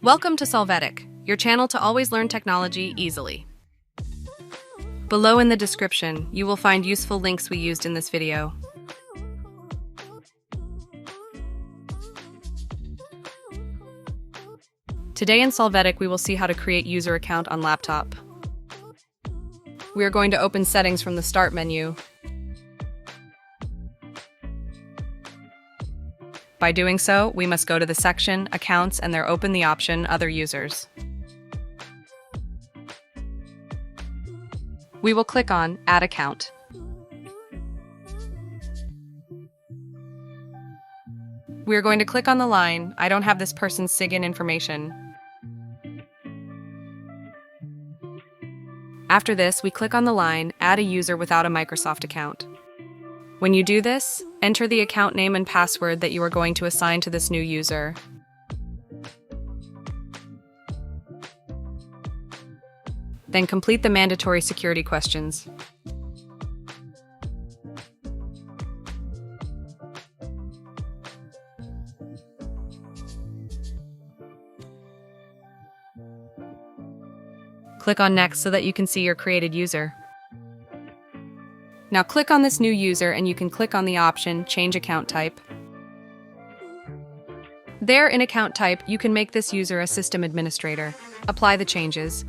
Welcome to Solvetic, your channel to always learn technology easily. Below in the description, you will find useful links we used in this video. Today in Solvetic, we will see how to create user account on laptop. We are going to open settings from the Start menu. By doing so, we must go to the section Accounts and there open the option Other Users. We will click on Add Account. We are going to click on the line I don't have this person's SIGIN information. After this, we click on the line Add a user without a Microsoft account. When you do this, enter the account name and password that you are going to assign to this new user. Then complete the mandatory security questions. Click on Next so that you can see your created user. Now click on this new user and you can click on the option Change Account Type. There in Account Type, you can make this user a system administrator. Apply the changes.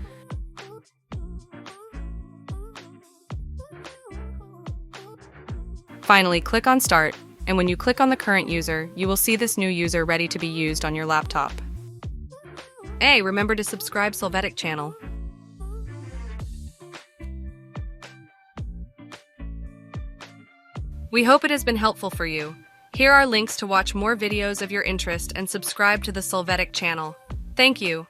Finally, click on Start, and when you click on the current user, you will see this new user ready to be used on your laptop. Hey, remember to subscribe Solvetic channel. We hope it has been helpful for you. Here are links to watch more videos of your interest and subscribe to the Solvetic channel. Thank you.